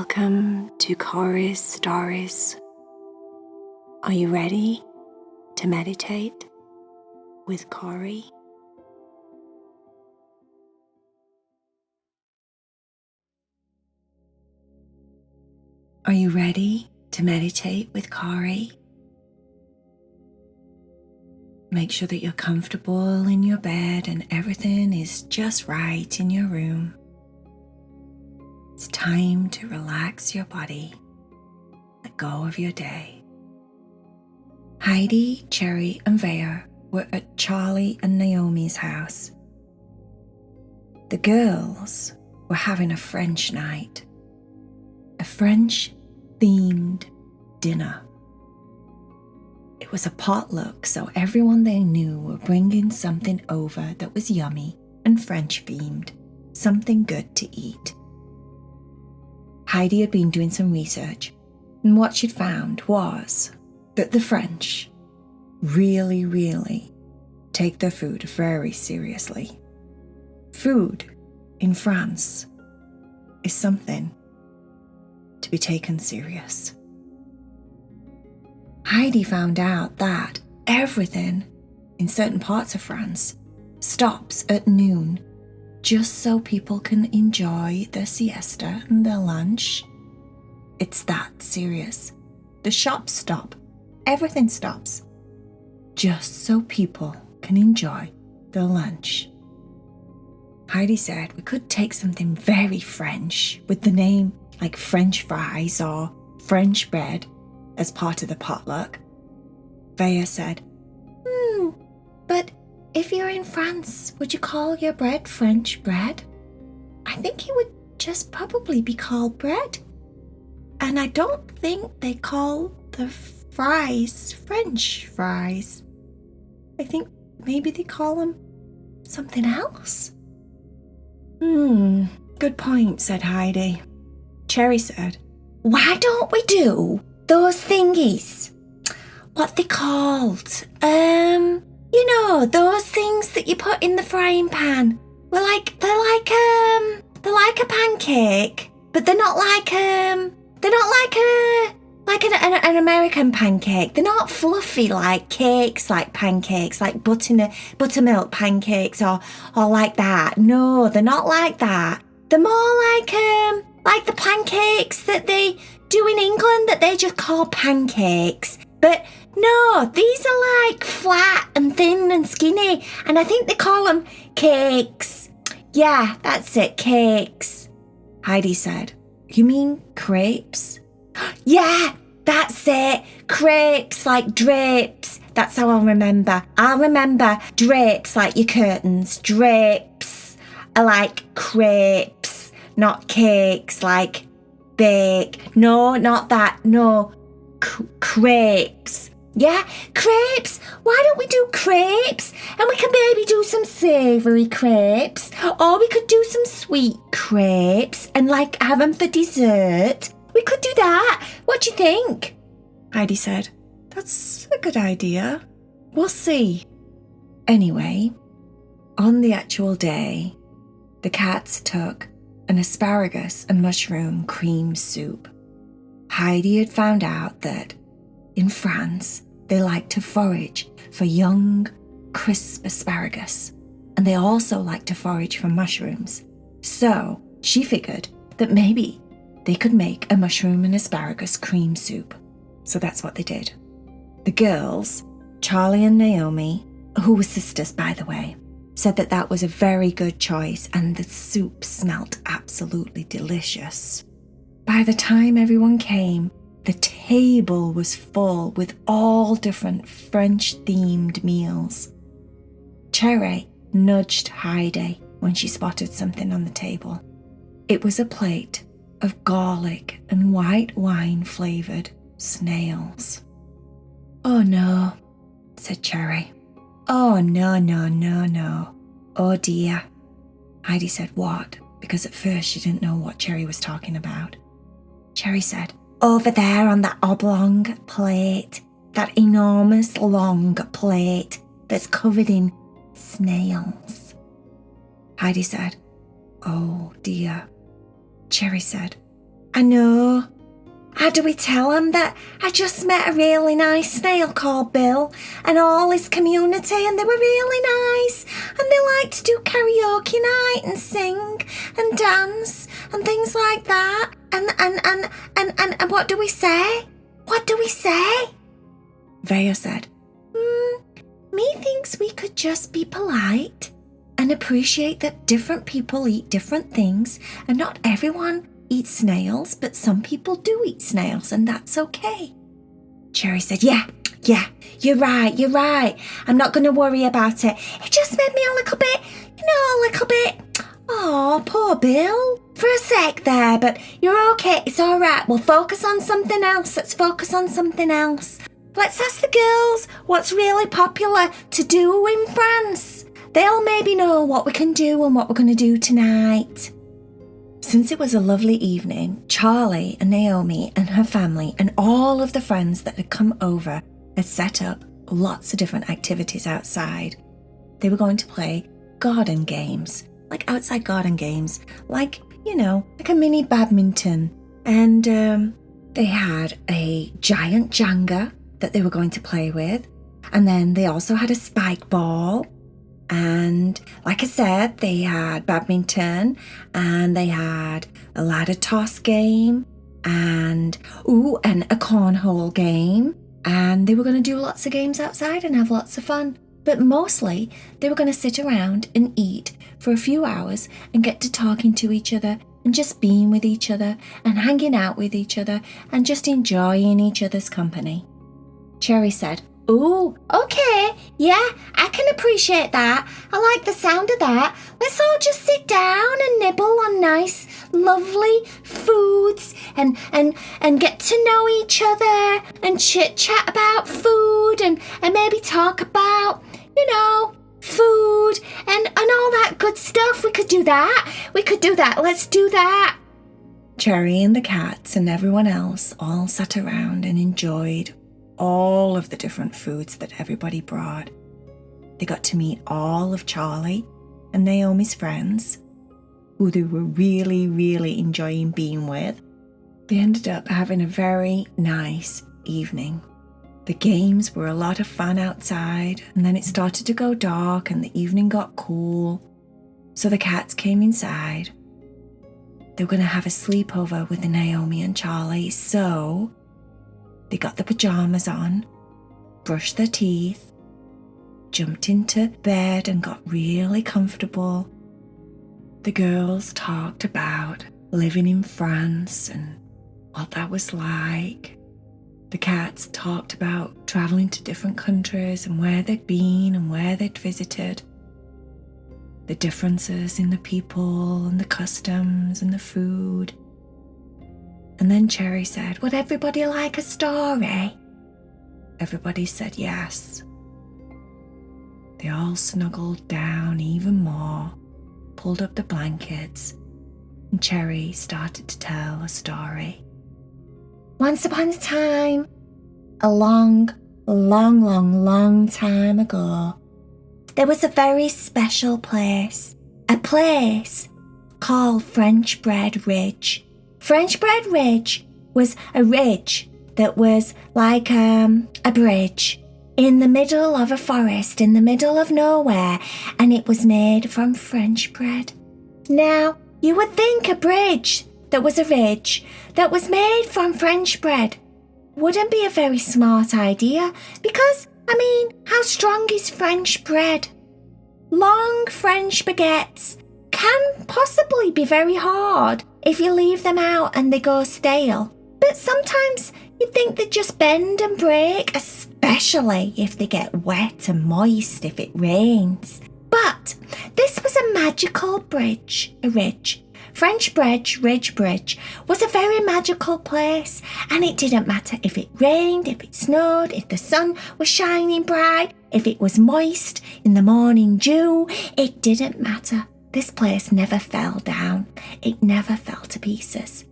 Welcome to Cory's Stories. Are you ready to meditate with Cory? Are you ready to meditate with Cory? Make sure that you're comfortable in your bed and everything is just right in your room. It's time to relax your body, let go of your day. Heidi, Cherry and Vaya were at Charlie and Naomi's house. The girls were having a French night, a French-themed dinner. It was a potluck, so everyone they knew were bringing something over that was yummy and French-themed, something good to eat. Heidi had been doing some research, and what she'd found was that the French really take their food very seriously. Food in France is something to be taken serious. Heidi found out that everything in certain parts of France stops at noon just so people can enjoy their siesta and their lunch. It's that serious. The shops stop. Everything stops. Just so people can enjoy their lunch. Heidi said we could take something very French with the name like French fries or French bread as part of the potluck. Vaya said, but if you're in France, would you call your bread French bread? I think it would just probably be called bread. And I don't think they call the fries French fries. I think maybe they call them something else. Good point, said Heidi. Cherry said, why don't we do those thingies? What they called? Those things that you put in the frying pan. They're like a pancake, but they're not like an American pancake. They're not fluffy like cakes, like pancakes, like buttermilk pancakes or like that. No, they're not like that. They're more like the pancakes that they do in England that they just call pancakes. But no, these are like flat and thin and skinny, and I think they call them cakes. Yeah, that's it, cakes. Heidi said, you mean crepes? Yeah, that's it, crepes like drapes. That's how I'll remember. I'll remember drapes like your curtains. Drapes are like crepes, not cakes like bake. No, not that, no. Crepes. Yeah, crepes. Why don't we do crepes? And we can maybe do some savoury crepes. Or we could do some sweet crepes and have them for dessert. We could do that. What do you think? Heidi said, that's a good idea. We'll see. Anyway, on the actual day, the cats took an asparagus and mushroom cream soup. Heidi had found out that in France, they like to forage for young, crisp asparagus, and they also like to forage for mushrooms. So she figured that maybe they could make a mushroom and asparagus cream soup. So that's what they did. The girls, Charlie and Naomi, who were sisters by the way, said that was a very good choice and the soup smelt absolutely delicious. By the time everyone came, the table was full with all different French-themed meals. Cherry nudged Heidi when she spotted something on the table. It was a plate of garlic and white wine-flavoured snails. Oh no, said Cherry. Oh no. Oh dear. Heidi said what? Because at first she didn't know what Cherry was talking about. Cherry said, over there on that oblong plate, that enormous long plate that's covered in snails. Heidi said, oh dear. Cherry said, I know. How do we tell him that I just met a really nice snail called Bill and all his community, and they were really nice, and they like to do karaoke night and sing and dance and things like that. And what do we say? What do we say? Vaya said, me thinks we could just be polite and appreciate that different people eat different things, and not everyone eat snails, but some people do eat snails, and that's okay. Cherry said, yeah, you're right. I'm not going to worry about it. It just made me a little bit. Oh, poor Bill. For a sec there, but you're okay. It's all right. We'll focus on something else. Let's focus on something else. Let's ask the girls what's really popular to do in France. They'll maybe know what we can do and what we're going to do tonight. Since it was a lovely evening, Charlie and Naomi and her family and all of the friends that had come over had set up lots of different activities outside. They were going to play garden games, like outside garden games, like a mini badminton. And they had a giant Jenga that they were going to play with. And then they also had a spike ball. And like I said, they had badminton, and they had a ladder toss game, and a cornhole game. And they were going to do lots of games outside and have lots of fun. But mostly they were going to sit around and eat for a few hours and get to talking to each other and just being with each other and hanging out with each other and just enjoying each other's company. Cherry said, "Ooh, okay, yeah, I can appreciate that. I like the sound of that. Let's all just sit down and nibble on nice, lovely foods and get to know each other and chit-chat about food and maybe talk about, food and all that good stuff. We could do that. Let's do that." Cherry and the cats and everyone else all sat around and enjoyed all of the different foods that everybody brought. They got to meet all of Charlie and Naomi's friends, who they were really, really enjoying being with. They ended up having a very nice evening. The games were a lot of fun outside, and then it started to go dark and the evening got cool. So the cats came inside. They were going to have a sleepover with Naomi and Charlie, so they got the pajamas on, brushed their teeth, jumped into bed and got really comfortable. The girls talked about living in France and what that was like. The cats talked about traveling to different countries and where they'd been and where they'd visited. The differences in the people and the customs and the food. And then Cherry said, "Would everybody like a story?" Everybody said yes. They all snuggled down even more, pulled up the blankets, and Cherry started to tell a story. Once upon a time, a long time ago, there was a very special place, a place called French Bread Ridge. French Bread Ridge was a ridge that was like a bridge in the middle of a forest, in the middle of nowhere, and it was made from French bread. Now, you would think a bridge that was a ridge that was made from French bread wouldn't be a very smart idea because, how strong is French bread? Long French baguettes can possibly be very hard if you leave them out and they go stale. But sometimes you'd think they'd just bend and break, especially if they get wet and moist if it rains. But this was a magical bridge, a ridge. French Ridge Bridge was a very magical place, and it didn't matter if it rained, if it snowed, if the sun was shining bright, if it was moist in the morning dew, it didn't matter. This place never fell down. It never fell to pieces.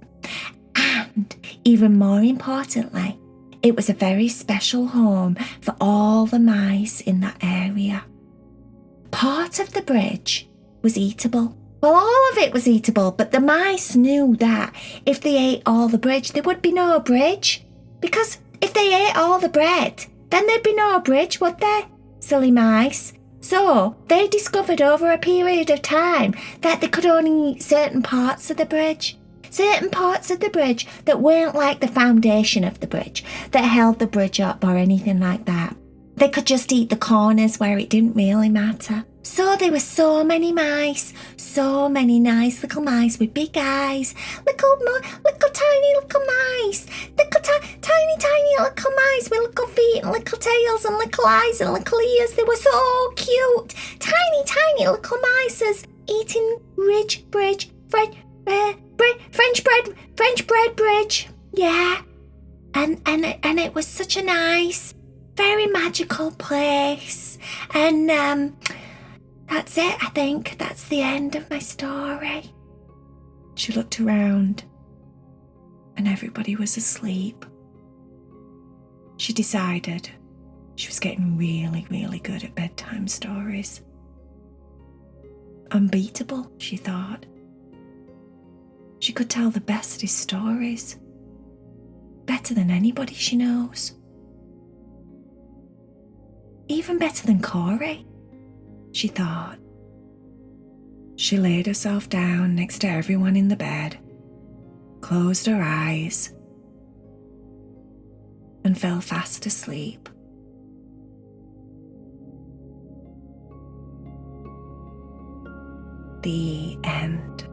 And even more importantly, it was a very special home for all the mice in that area. Part of the bridge was eatable, Well, all of it was eatable, but the mice knew that if they ate all the bridge, there would be no bridge. Because if they ate all the bread, then there'd be no bridge, would there? Silly mice. So they discovered over a period of time that they could only eat certain parts of the bridge. Certain parts of the bridge that weren't like the foundation of the bridge, that held the bridge up or anything like that. They could just eat the corners where it didn't really matter. So there were so many mice, so many nice little mice with big eyes, little tiny little mice, little tiny little mice with little feet and little tails and little eyes and little ears. They were so cute. Tiny little mice eating French bread bridge. Yeah. And it was such a nice, very magical place. And that's it, I think. That's the end of my story. She looked around and everybody was asleep. She decided she was getting really, really good at bedtime stories. Unbeatable, she thought. She could tell the bestest stories. Better than anybody she knows. Even better than Cory, she thought. She laid herself down next to everyone in the bed, closed her eyes, and fell fast asleep. The end.